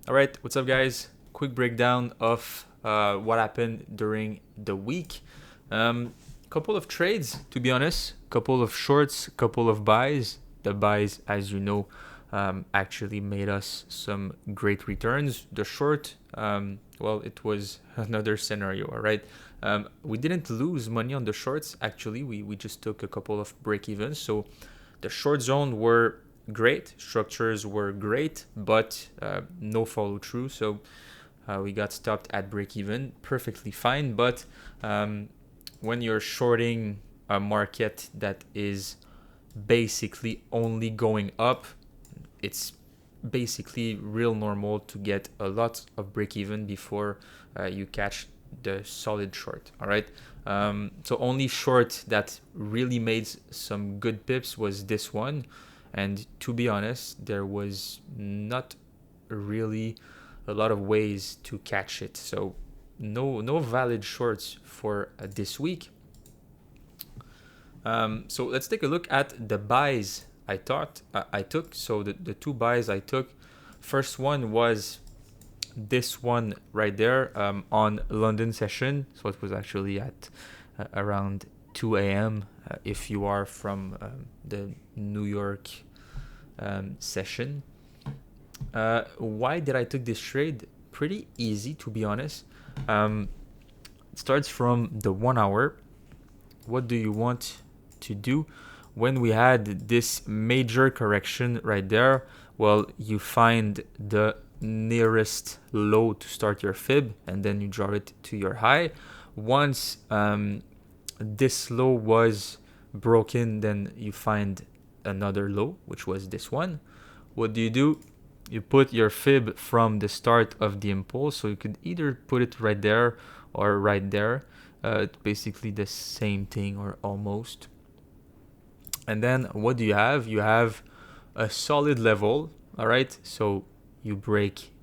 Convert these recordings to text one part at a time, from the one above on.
All right, what's up, guys? Quick breakdown of what happened during the week. Couple of trades, to be honest. Couple of shorts, couple of buys. The buys, as you know, actually made us some great returns. The short, well, it was another scenario. All right, we didn't lose money on the shorts. Actually, we just took a couple of break evens. So the short zone were great, structures were great, but no follow through. So we got stopped at break even, perfectly fine. But when you're shorting a market that is basically only going up, it's basically real normal to get a lot of break even before you catch the solid short. All right. So only short that really made some good pips was this one, and to be honest, there was not really a lot of ways to catch it. So no valid shorts for this week. So let's take a look at the buys I took. So the two buys I took, first one was this one right there on London session. So it was actually at around 2 a.m. If you are from the New York session. Why did I took this trade? Pretty easy, to be honest. It starts from the 1 hour. What do you want to do when we had this major correction right there? Well, you find the nearest low to start your fib, and then you draw it to your high. Once this low was broken, then you find another low, which was this one. What do? You put your fib from the start of the impulse, so you could either put it right there or right there. It's basically the same thing or almost. And then what do you have? You have a solid level. All right, so you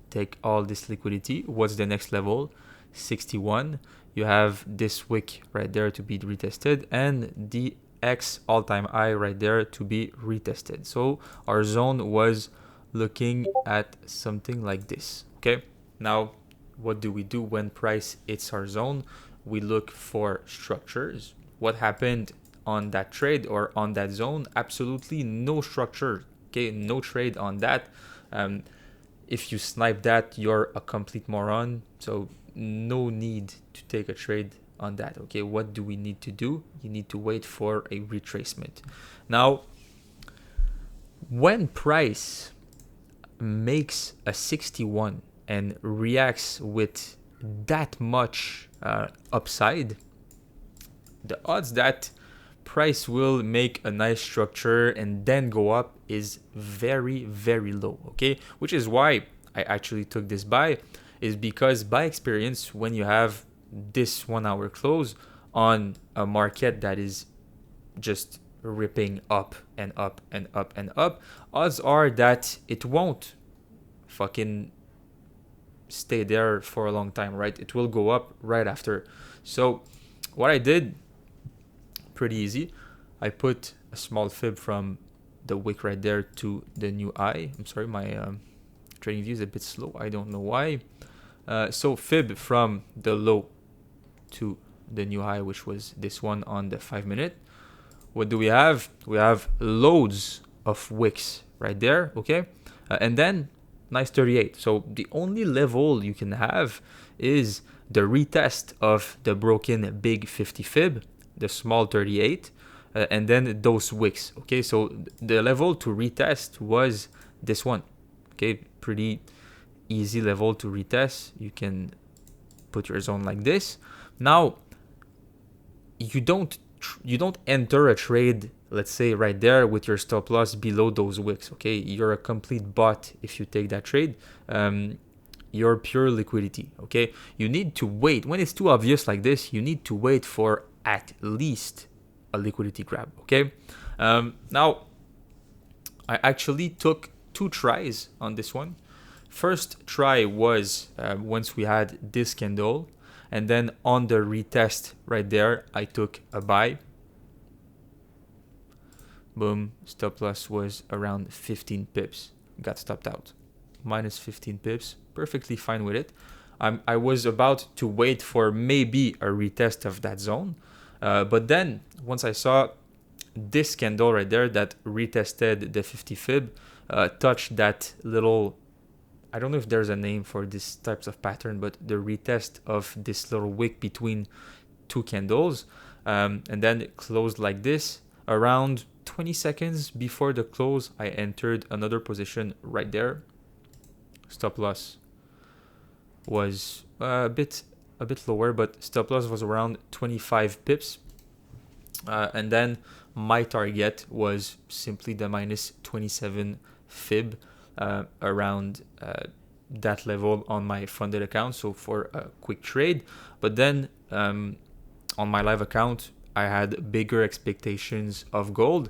take all this liquidity. What's the next level? 61. You have this wick right there to be retested, and the X all-time high right there to be retested. So our zone was looking at something like this. Okay, now what do we do when price hits our zone? We look for structures. What happened on that trade or on that zone? Absolutely no structure. Okay, no trade on that. If you snipe that, you're a complete moron. So no need to take a trade on that. Okay, what do we need to do? You need to wait for a retracement. Now, when price makes a 61 and reacts with that much upside, the odds that price will make a nice structure and then go up is very, very low. Okay, which is why I actually took this buy, is because by experience, when you have this 1 hour close on a market that is just ripping up and up and up and up, odds are that it won't fucking stay there for a long time, right? It will go up right after. So what I did, pretty easy. I put a small fib from the wick right there to the new high. I'm sorry, my trading view is a bit slow. I don't know why. So fib from the low to the new high, which was this one on the 5 minute. What do we have? We have loads of wicks right there, okay? And then nice 38. So the only level you can have is the retest of the broken big 50 fib, the small 38, and then those wicks, okay? So the level to retest was this one, okay? Pretty easy level to retest. You can put your zone like this. Now, you don't enter a trade, let's say right there, with your stop loss below those wicks. Okay, you're a complete bot if you take that trade. You're pure liquidity. Okay, you need to wait when it's too obvious like this. You need to wait for at least a liquidity grab. Okay, now I actually took 2 tries on this one. First try was once we had this candle, and then on the retest right there, I took a buy. Boom, stop loss was around 15 pips. Got stopped out. minus 15 pips, perfectly fine with it. I was about to wait for maybe a retest of that zone, but then once I saw this candle right there that retested the 50 fib, touched that little, I don't know if there's a name for this types of pattern, but the retest of this little wick between two candles, and then it closed like this. Around 20 seconds before the close, I entered another position right there. Stop loss was a bit lower, but stop loss was around 25 pips, and then my target was simply the minus 27 fib, around that level on my funded account, so for a quick trade. But then on my live account, I had bigger expectations of gold,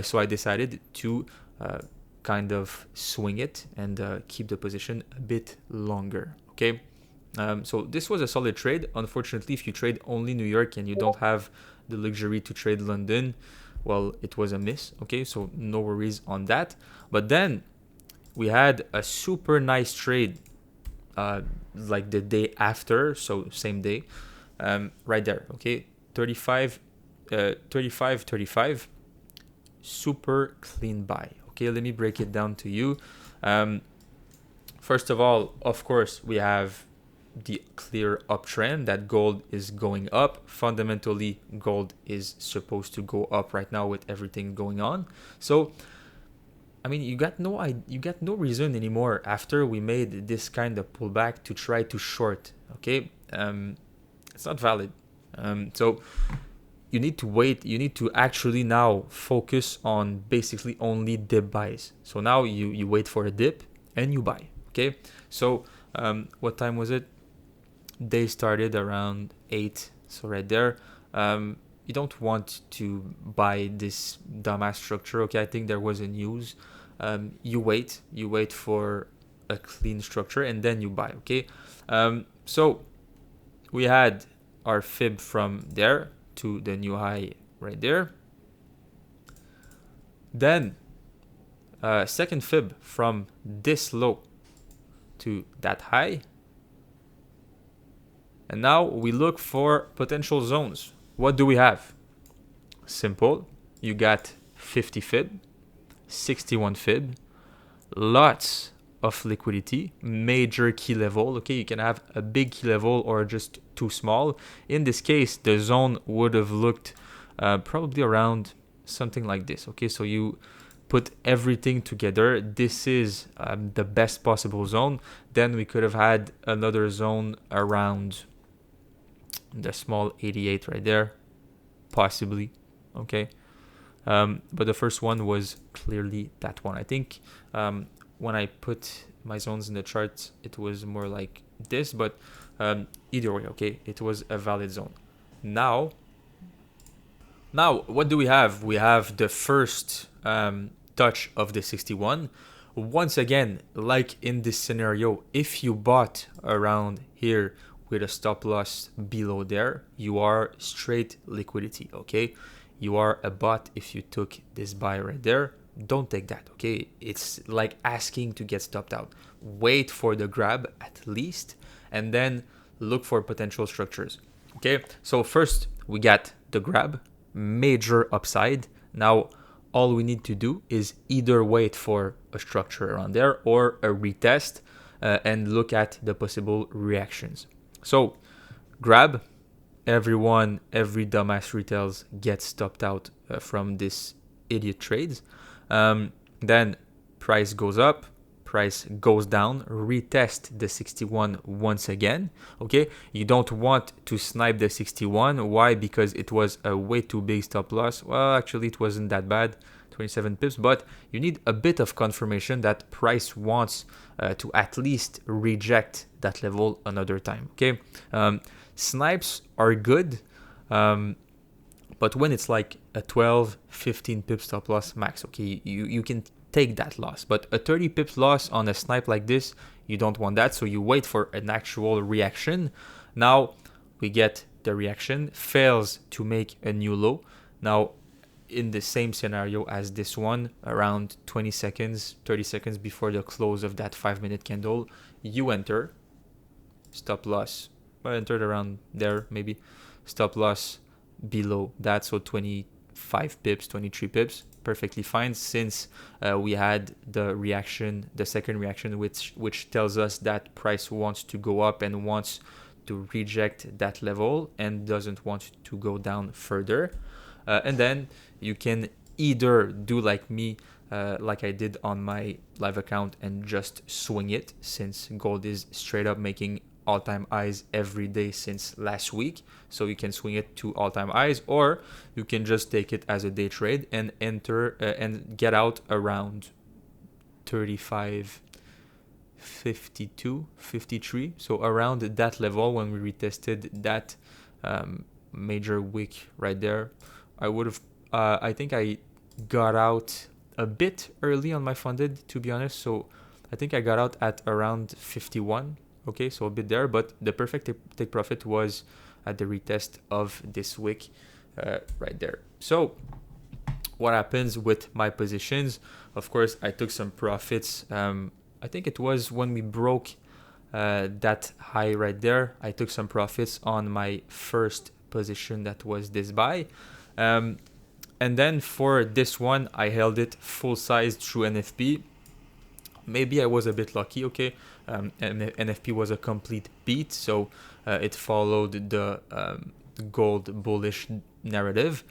so I decided to kind of swing it and keep the position a bit longer. Okay, so this was a solid trade. Unfortunately, if you trade only New York and you don't have the luxury to trade London, well, it was a miss. Okay, so no worries on that. But then we had a super nice trade like the day after, so same day, right there. Okay, 35, 35, super clean buy. Okay, let me break it down to you. First of all, of course, we have the clear uptrend that gold is going up. Fundamentally, gold is supposed to go up right now with everything going on. So, I mean, you got no reason anymore after we made this kind of pullback to try to short. Okay, it's not valid. So you need to wait. You need to actually now focus on basically only dip buys. So now you wait for a dip and you buy. Okay, so what time was it? Day started around 8, so right there. You don't want to buy this dumbass structure. Okay, I think there was a news. You wait for a clean structure and then you buy. Okay, so we had our fib from there to the new high right there. Then second fib from this low to that high. And now we look for potential zones. What do we have? Simple. You got 50 fib, 61 fib, lots of liquidity, major key level. Okay, you can have a big key level or just too small. In this case, the zone would have looked probably around something like this. Okay, so you put everything together. This is the best possible zone. Then we could have had another zone around the small 88 right there, possibly. Okay, but the first one was clearly that one. I think when I put my zones in the chart, it was more like this, but either way, okay, it was a valid zone. Now what do we have? We have the first touch of the 61. Once again, like in this scenario, if you bought around here with a stop loss below there, you are straight liquidity. Okay, you are a bot if you took this buy right there. Don't take that. Okay, it's like asking to get stopped out. Wait for the grab at least and then look for potential structures. Okay, so first we got the grab, major upside. Now all we need to do is either wait for a structure around there or a retest and look at the possible reactions. So grab, every dumbass retails gets stopped out from this idiot trades. Then price goes up, price goes down, retest the 61 once again. Okay, you don't want to snipe the 61. Why? Because it was a way too big stop loss. Well, actually it wasn't that bad, 27 pips, but you need a bit of confirmation that price wants to at least reject that level another time. Okay, snipes are good, but when it's like a 12, 15 pip stop loss max, okay, you can take that loss. But a 30 pips loss on a snipe like this, you don't want that. So you wait for an actual reaction. Now we get the reaction, fails to make a new low. Now in the same scenario as this one, around 20 seconds, 30 seconds before the close of that 5-minute candle, you enter stop loss. I entered around there, maybe stop loss below that, so 25 pips, 23 pips, perfectly fine, since we had the second reaction, which tells us that price wants to go up and wants to reject that level and doesn't want to go down further. And then you can either do like me, like I did on my live account, and just swing it, since gold is straight up making all-time highs every day since last week, so you can swing it to all-time highs, or you can just take it as a day trade and enter and get out around 35, 52, 53, so around that level when we retested that major wick right there. I think I got out a bit early on my funded, to be honest, so I think I got out at around 51. Okay, so a bit there, but the perfect take profit was at the retest of this wick right there. So what happens with my positions? Of course, I took some profits. I think it was when we broke that high right there. I took some profits on my first position, that was this buy. And then for this one, I held it full size through NFP. Maybe I was a bit lucky, okay. NFP was a complete beat, so it followed the gold bullish narrative.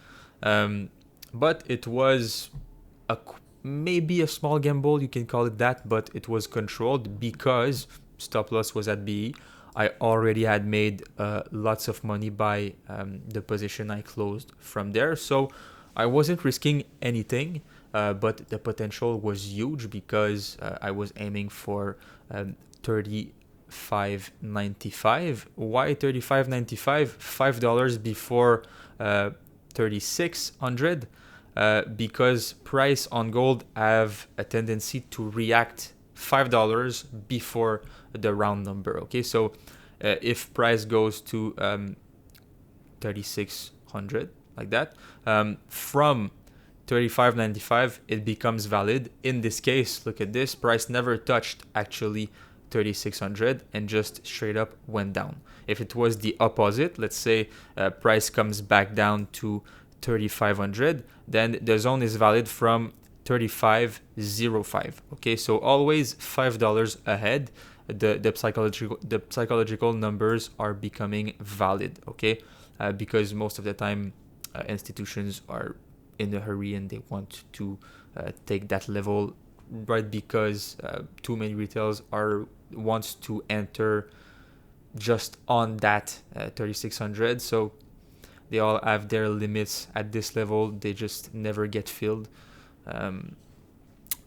But it was maybe a small gamble, you can call it that, but it was controlled because stop loss was at BE. I already had made lots of money by the position I closed from there, so I wasn't risking anything. But the potential was huge because I was aiming for 35.95. Why 35.95? $5 before 3600. Because price on gold have a tendency to react $5 before the round number. Okay, so if price goes to 3600 like that, from 35.95 it becomes valid. In this case, look at this, price never touched actually 3600 and just straight up went down. If it was the opposite, let's say price comes back down to 3500, then the zone is valid from 35.05. Okay, so always $5 ahead, the psychological numbers are becoming valid. Okay, because most of the time institutions are in a hurry and they want to take that level, right? Because too many retails wants to enter just on that 3600, so they all have their limits at this level. They just never get filled, and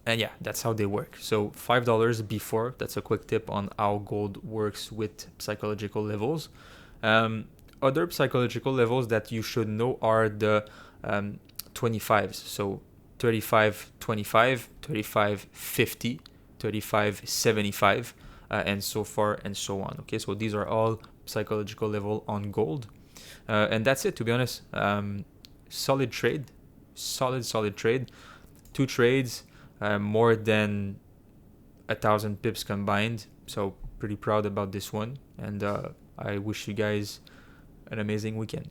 yeah, that's how they work. So $5 before, that's a quick tip on how gold works with psychological levels. Other psychological levels that you should know are the 25s, so 35.25, 35.50, 35.75, and so far and so on. Okay, so these are all psychological level on gold, and that's it, to be honest. Solid trade, solid trade. 2 trades, more than 1,000 pips combined, so pretty proud about this one, and I wish you guys an amazing weekend.